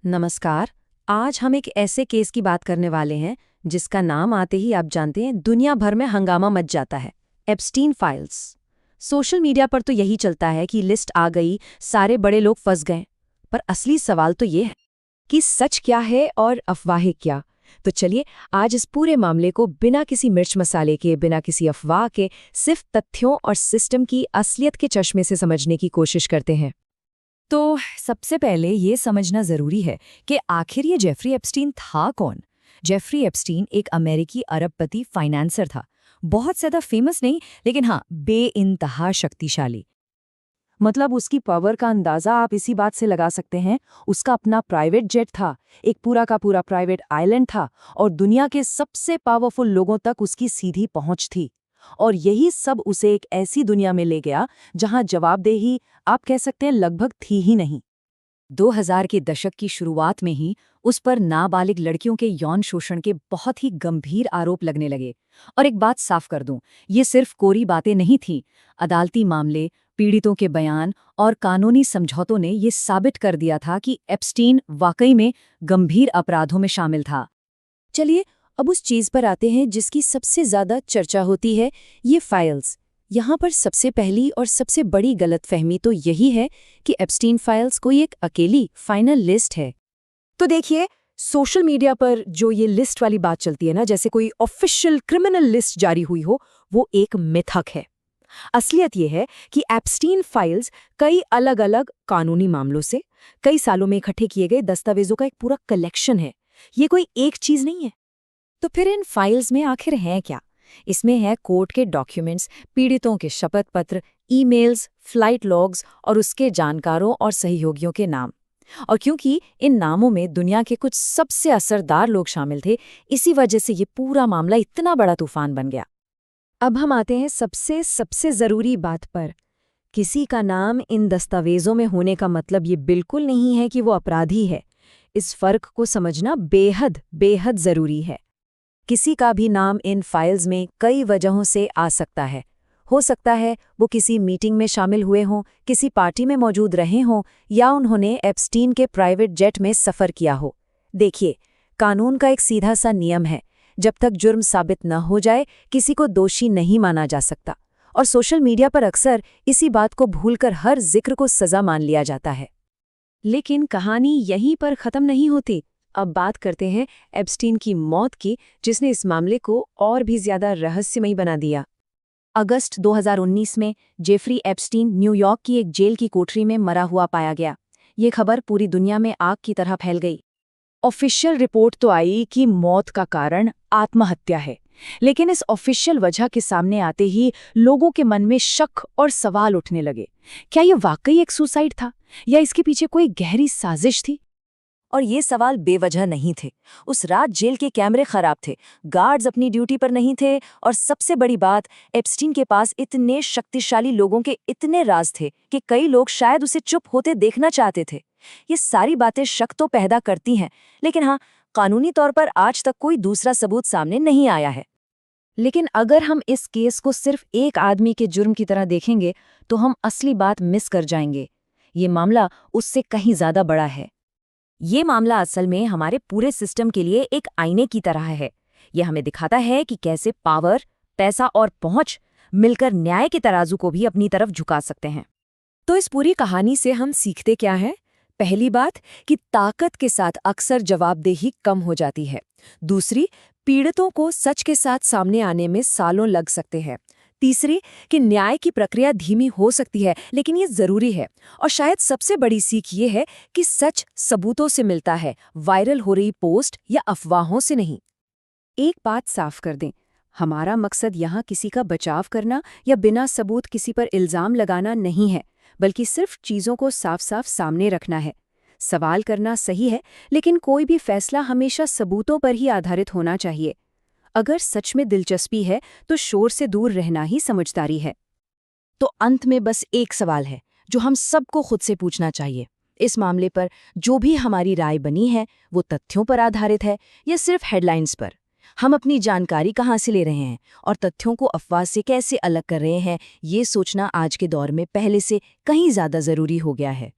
नमस्कार। आज हम एक ऐसे केस की बात करने वाले हैं जिसका नाम आते ही आप जानते हैं दुनिया भर में हंगामा मच जाता है। Epstein files. सोशल मीडिया पर तो यही चलता है कि लिस्ट आ गई, सारे बड़े लोग फंस गए। पर असली सवाल तो ये है कि सच क्या है और अफवाहें क्या। तो चलिए आज इस पूरे मामले को बिना किसी मिर्च मसाले के, बिना किसी अफवाह के, सिर्फ तथ्यों और सिस्टम की असलियत के चश्मे से समझने की कोशिश करते हैं। तो सबसे पहले ये समझना जरूरी है कि आखिर ये जेफरी एप्स्टीन था कौन। जेफरी एप्स्टीन एक अमेरिकी अरबपति फाइनेंसर था। बहुत ज्यादा फेमस नहीं, लेकिन हाँ, बेइंतहा शक्तिशाली। मतलब उसकी पावर का अंदाजा आप इसी बात से लगा सकते हैं। उसका अपना प्राइवेट जेट था, एक पूरा का पूरा प्राइवेट आइलैंड था, और दुनिया के सबसे पावरफुल लोगों तक उसकी सीधी पहुंच थी। और यही सब उसे एक ऐसी दुनिया में ले गया जहां जवाबदेही, आप कह सकते हैं, लगभग थी ही नहीं। 2000 के दशक की शुरुआत में ही उस पर नाबालिग लड़कियों के यौन शोषण के बहुत ही गंभीर आरोप लगने लगे। और एक बात साफ कर दूं, ये सिर्फ कोरी बातें नहीं थीं। अदालती मामले, पीड़ितों के बयान और कानूनी समझौतों ने ये साबित कर दिया था कि एप्स्टीन वाकई में गंभीर अपराधों में शामिल था। चलिए अब उस चीज पर आते हैं जिसकी सबसे ज्यादा चर्चा होती है, ये फाइल्स। यहाँ पर सबसे पहली और सबसे बड़ी गलतफहमी तो यही है कि एप्स्टीन फाइल्स कोई एक अकेली फाइनल लिस्ट है। तो देखिए, सोशल मीडिया पर जो ये लिस्ट वाली बात चलती है ना, जैसे कोई ऑफिशियल क्रिमिनल लिस्ट जारी हुई हो, वो एक मिथक है। असलियत ये है कि एप्स्टीन फाइल्स कई अलग-अलग कानूनी मामलों से कई सालों में इकट्ठे किए गए दस्तावेजों का एक पूरा कलेक्शन है। ये कोई एक चीज नहीं है। तो फिर इन फाइल्स में आखिर है क्या? इसमें है कोर्ट के डॉक्यूमेंट्स, पीड़ितों के शपथ पत्र, ईमेल्स, फ्लाइट लॉग्स और उसके जानकारों और सहयोगियों के नाम। और क्योंकि इन नामों में दुनिया के कुछ सबसे असरदार लोग शामिल थे, इसी वजह से ये पूरा मामला इतना बड़ा तूफान बन गया। अब हम आते हैं सबसे सबसे जरूरी बात पर। किसी का नाम इन दस्तावेजों में होने का मतलब ये बिल्कुल नहीं है कि वो अपराधी है। इस फर्क को समझना बेहद बेहद जरूरी है। किसी का भी नाम इन फाइल्स में कई वजहों से आ सकता है। हो सकता है वो किसी मीटिंग में शामिल हुए हों, किसी पार्टी में मौजूद रहे हों, या उन्होंने एप्स्टीन के प्राइवेट जेट में सफ़र किया हो। देखिए, कानून का एक सीधा सा नियम है, जब तक जुर्म साबित न हो जाए किसी को दोषी नहीं माना जा सकता। और सोशल मीडिया पर अक्सर इसी बात को भूलकर हर जिक्र को सज़ा मान लिया जाता है। लेकिन कहानी यहीं पर ख़त्म नहीं होती। अब बात करते हैं एप्स्टीन की मौत की, जिसने इस मामले को और भी ज्यादा रहस्यमयी बना दिया। अगस्त 2019 में जेफरी एप्स्टीन न्यूयॉर्क की एक जेल की कोठरी में मरा हुआ पाया गया। ये खबर पूरी दुनिया में आग की तरह फैल गई। ऑफिशियल रिपोर्ट तो आई कि मौत का कारण आत्महत्या है, लेकिन इस ऑफिशियल वजह के सामने आते ही लोगों के मन में शक और सवाल उठने लगे। क्या ये वाकई एक सुसाइड था, या इसके पीछे कोई गहरी साजिश थी? और ये सवाल बेवजह नहीं थे। उस रात जेल के कैमरे खराब थे, गार्ड्स अपनी ड्यूटी पर नहीं थे, और सबसे बड़ी बात, एप्स्टीन के पास इतने शक्तिशाली लोगों के इतने राज थे कि कई लोग शायद उसे चुप होते देखना चाहते थे। ये सारी बातें शक तो पैदा करती हैं, लेकिन हाँ, कानूनी तौर पर आज तक कोई दूसरा सबूत सामने नहीं आया है। लेकिन अगर हम इस केस को सिर्फ एक आदमी के जुर्म की तरह देखेंगे, तो हम असली बात मिस कर जाएंगे। ये मामला उससे कहीं ज्यादा बड़ा है। ये मामला असल में हमारे पूरे सिस्टम के लिए एक आईने की तरह है। ये हमें दिखाता है कि कैसे पावर, पैसा और पहुंच मिलकर न्याय के तराजू को भी अपनी तरफ झुका सकते हैं। तो इस पूरी कहानी से हम सीखते क्या हैं? पहली बात कि ताकत के साथ अक्सर जवाबदेही कम हो जाती है। दूसरी, पीड़ितों को सच के साथ सामने आने में सालों लग सकते हैं। तीसरी, कि न्याय की प्रक्रिया धीमी हो सकती है, लेकिन ये जरूरी है। और शायद सबसे बड़ी सीख ये है कि सच सबूतों से मिलता है, वायरल हो रही पोस्ट या अफवाहों से नहीं। एक बात साफ कर दें, हमारा मकसद यहाँ किसी का बचाव करना या बिना सबूत किसी पर इल्जाम लगाना नहीं है, बल्कि सिर्फ चीज़ों को साफ साफ सामने रखना है। सवाल करना सही है, लेकिन कोई भी फैसला हमेशा सबूतों पर ही आधारित होना चाहिए। अगर सच में दिलचस्पी है तो शोर से दूर रहना ही समझदारी है। तो अंत में बस एक सवाल है जो हम सबको खुद से पूछना चाहिए। इस मामले पर जो भी हमारी राय बनी है, वो तथ्यों पर आधारित है या सिर्फ हेडलाइंस पर? हम अपनी जानकारी कहाँ से ले रहे हैं और तथ्यों को अफवाह से कैसे अलग कर रहे हैं, ये सोचना आज के दौर में पहले से कहीं ज़्यादा ज़रूरी हो गया है।